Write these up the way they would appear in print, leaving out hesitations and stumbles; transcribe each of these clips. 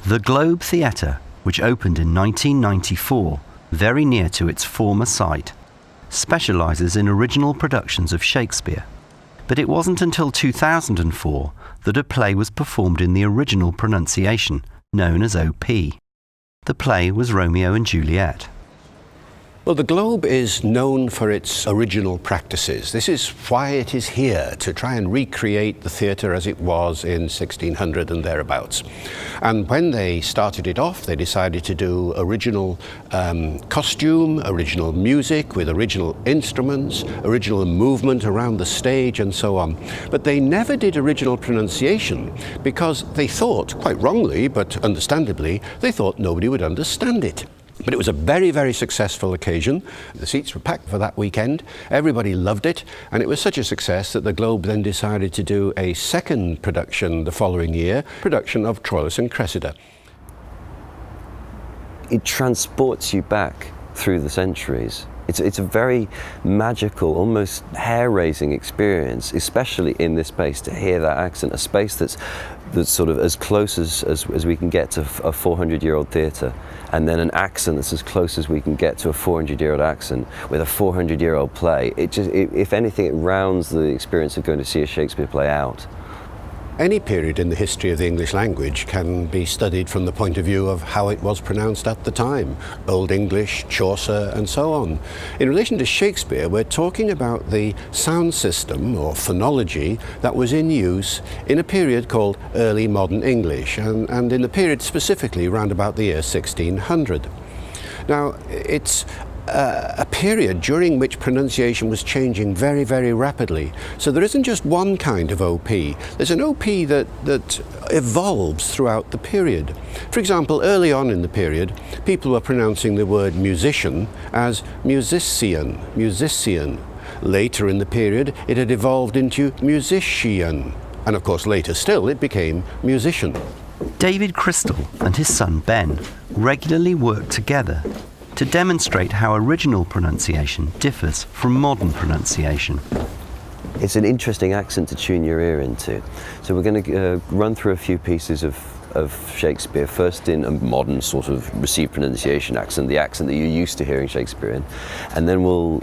The Globe Theatre, which opened in 1994, very near to its former site, specialises in original productions of Shakespeare. But it wasn't until 2004 that a play was performed in the original pronunciation, known as OP. The play was Romeo and Juliet. Well, the Globe is known for its original practices. This is why it is here, to try and recreate the theatre as it was in 1600 and thereabouts. And when they started it off, they decided to do original costume, original music with original instruments, original movement around the stage and so on. But they never did original pronunciation because they thought, quite wrongly, but understandably, they thought nobody would understand it. But it was a very, very successful occasion. The seats were packed for that weekend. Everybody loved it. And it was such a success that the Globe then decided to do a second production the following year, production of Troilus and Cressida. It transports you back through the centuries. It's a very magical, almost hair-raising experience, especially in this space, to hear that accent, a space that's sort of as close as we can get to a 400-year-old theatre, and then an accent that's as close as we can get to a 400-year-old accent with a 400-year-old play. If anything, it rounds the experience of going to see a Shakespeare play out. Any period in the history of the English language can be studied from the point of view of how it was pronounced at the time. Old English, Chaucer, and so on. In relation to Shakespeare, we're talking about the sound system or phonology that was in use in a period called Early Modern English, and in the period specifically around about the year 1600. Now, it's a period during which pronunciation was changing very, very rapidly. So there isn't just one kind of OP. There's an OP that evolves throughout the period. For example, early on in the period, people were pronouncing the word musician as musician, musician. Later in the period, it had evolved into musician. And of course, later still, it became musician. David Crystal and his son Ben regularly work together to demonstrate how original pronunciation differs from modern pronunciation. It's an interesting accent to tune your ear into. So we're going to run through a few pieces of Shakespeare, first in a modern sort of received pronunciation accent, the accent that you're used to hearing Shakespeare in, and then we'll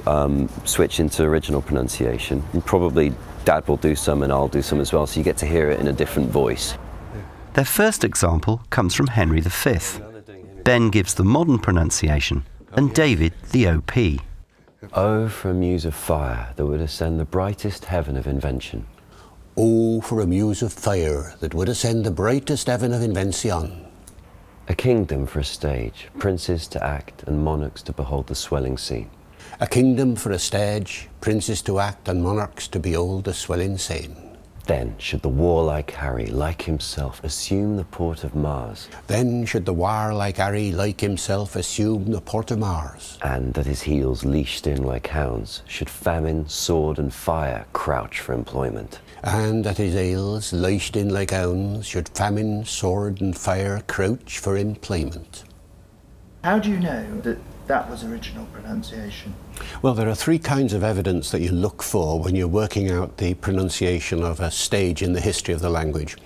switch into original pronunciation. And probably Dad will do some and I'll do some as well, so you get to hear it in a different voice. Their first example comes from Henry V. Ben gives the modern pronunciation and David the OP. Oh, for a muse of fire that would ascend the brightest heaven of invention. Oh, for a muse of fire that would ascend the brightest heaven of invention. A kingdom for a stage, princes to act and monarchs to behold the swelling scene. A kingdom for a stage, princes to act and monarchs to behold the swelling scene. Then should the warlike Harry, like himself, assume the port of Mars. Then should the warlike Harry, like himself, assume the port of Mars. And at his heels, leashed in like hounds, should famine, sword and fire crouch for employment. And at his heels, leashed in like hounds, should famine, sword and fire crouch for employment. How do you know that that was original pronunciation? Well, there are three kinds of evidence that you look for when you're working out the pronunciation of a stage in the history of the language.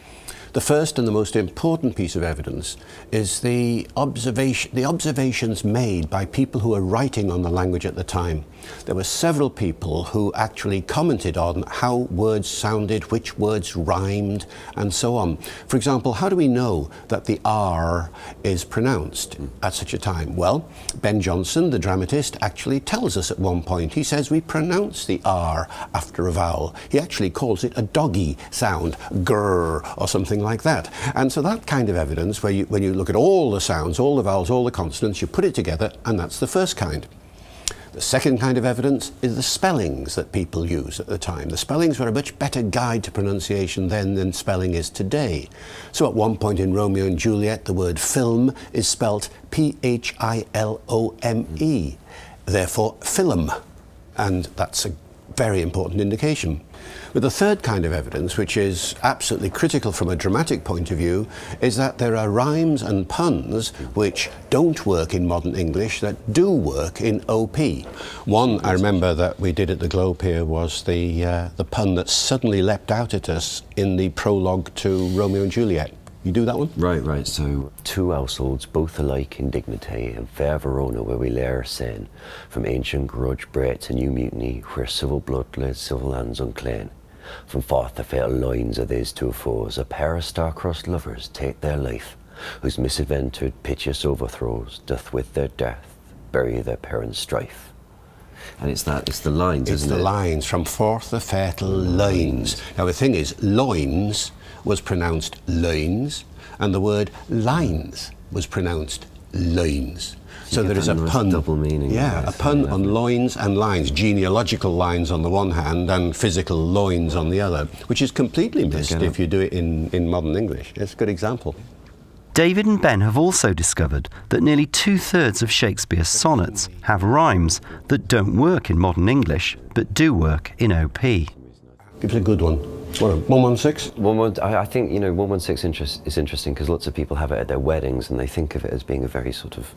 The first and the most important piece of evidence is the observations made by people who were writing on the language at the time. There were several people who actually commented on how words sounded, which words rhymed, and so on. For example, how do we know that the R is pronounced at such a time? Well, Ben Jonson, the dramatist, actually tells us at one point. He says we pronounce the R after a vowel. He actually calls it a doggy sound, grr, or something like that. And so that kind of evidence, where when you look at all the sounds, all the vowels, all the consonants, you put it together, and that's the first kind. The second kind of evidence is the spellings that people used at the time. The spellings were a much better guide to pronunciation then than spelling is today. So at one point in Romeo and Juliet, the word film is spelt P-H-I-L-O-M-E, therefore film, and that's a very important indication. But the third kind of evidence, which is absolutely critical from a dramatic point of view, is that there are rhymes and puns which don't work in modern English that do work in OP. One I remember that we did at the Globe here was the pun that suddenly leapt out at us in the prologue to Romeo and Juliet. You do that one? Right. So, two households, both alike in dignity, and fair Verona where we lay our sin, from ancient grudge bred to new mutiny, where civil blood laid civil hands unclean. From forth the fatal lines of these two foes, a pair of star-crossed lovers take their life, whose misadventured piteous overthrows doth with their death bury their parents' strife. And it's the lines, It's isn't it? the lines, from forth the fatal lines. Now the thing is, loins was pronounced loins, and the word lines was pronounced loins. So there is a nice pun. double meaning. Yeah, a pun on loins and lines, genealogical lines on the one hand and physical loins on the other, which is completely missed if you do it in modern English. It's a good example. David and Ben have also discovered that nearly 2/3 of Shakespeare's sonnets have rhymes that don't work in modern English, but do work in OP. Give us a good one. What, 116? I think 116 is interesting because lots of people have it at their weddings and they think of it as being a very sort of,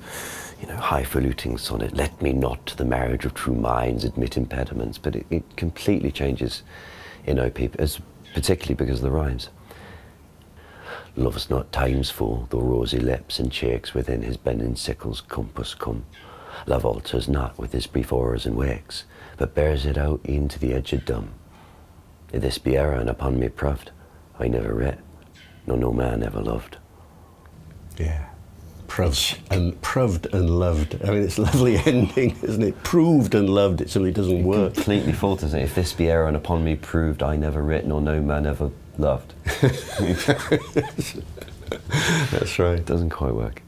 highfalutin sonnet. Let me not to the marriage of true minds admit impediments, but it completely changes in OP, particularly because of the rhymes. Love's not time's fool, though rosy lips and cheeks within his bending sickle's compass come. Love alters not with his brief hours and wakes, but bears it out e'en to the edge of dumb. If this be error and upon me proved, I never writ, no man ever loved. Yeah. Proved and loved. I mean, it's a lovely ending, isn't it? Proved and loved, it simply doesn't work. Completely falters it. If this be error and upon me proved, I never writ, nor no man ever loved. That's right. It doesn't quite work.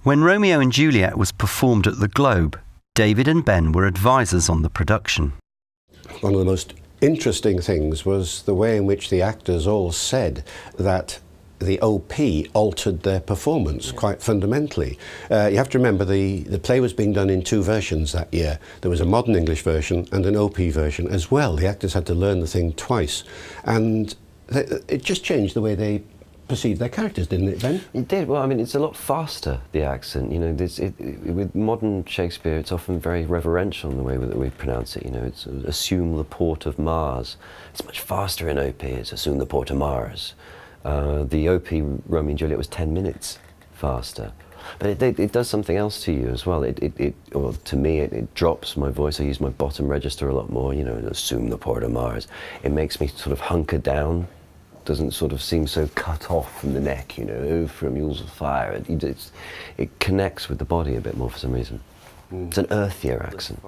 When Romeo and Juliet was performed at the Globe, David and Ben were advisors on the production. One of the most interesting things was the way in which the actors all said that the OP altered their performance quite fundamentally. You have to remember the play was being done in two versions that year. There was a modern English version and an OP version as well. The actors had to learn the thing twice. And it just changed the way they perceived their characters, didn't it, Ben? It did. Well, I mean, it's a lot faster, the accent. With modern Shakespeare, it's often very reverential in the way that we pronounce it. It's assume the port of Mars. It's much faster in OP. It's assume the port of Mars. The OP Romeo and Juliet was 10 minutes faster. But it does something else to you as well. To me, it drops my voice. I use my bottom register a lot more, assume the port of Mars. It makes me sort of hunker down. Doesn't sort of seem so cut off from the neck, from mules of fire. It connects with the body a bit more for some reason. It's an earthier accent.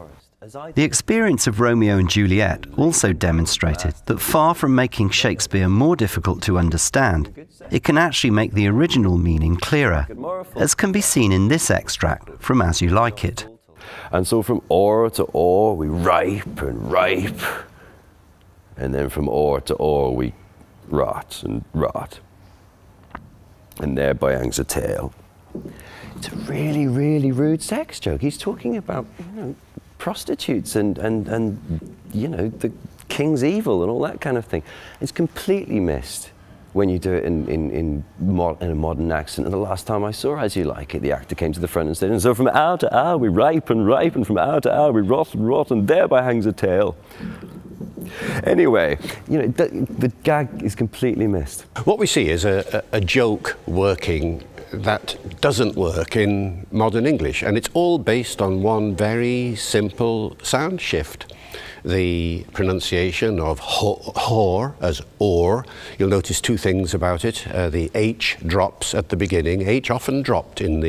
The experience of Romeo and Juliet also demonstrated that far from making Shakespeare more difficult to understand, it can actually make the original meaning clearer, as can be seen in this extract from As You Like It. And so from ore to ore we ripe and ripe, and then from ore to ore we rot and rot, and thereby hangs a tale. It's a really, really rude sex joke. He's talking about prostitutes and the king's evil and all that kind of thing. It's completely missed when you do it in a modern accent. And the last time I saw As You Like It, the actor came to the front and said, and so from hour to hour we ripe and ripe, and from hour to hour we rot and rot, and thereby hangs a tale. Anyway, the gag is completely missed. What we see is a joke working that doesn't work in modern English, and it's all based on one very simple sound shift. The pronunciation of whore as or. You'll notice two things about it. The H drops at the beginning. H often dropped in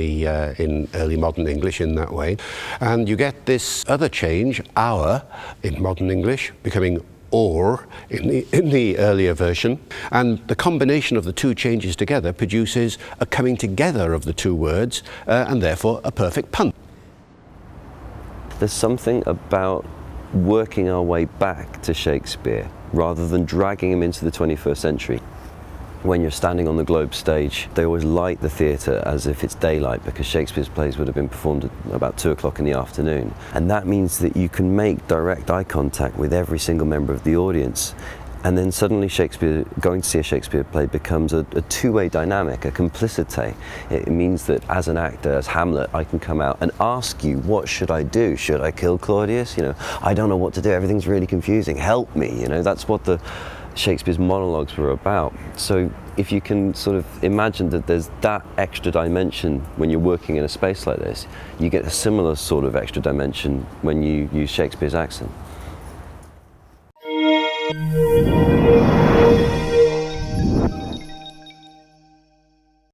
early modern English in that way. And you get this other change, our, in modern English, becoming or in the earlier version, and the combination of the two changes together produces a coming together of the two words, and therefore a perfect pun. There's something about working our way back to Shakespeare rather than dragging him into the 21st century. When you're standing on the Globe stage, they always light the theatre as if it's daylight, because Shakespeare's plays would have been performed at about 2 o'clock in the afternoon. And that means that you can make direct eye contact with every single member of the audience. And then suddenly going to see a Shakespeare play becomes a two-way dynamic, a complicity. It means that as an actor, as Hamlet, I can come out and ask you, what should I do? Should I kill Claudius? I don't know what to do. Everything's really confusing. Help me. That's what the Shakespeare's monologues were about. So if you can sort of imagine that there's that extra dimension when you're working in a space like this, you get a similar sort of extra dimension when you use Shakespeare's accent.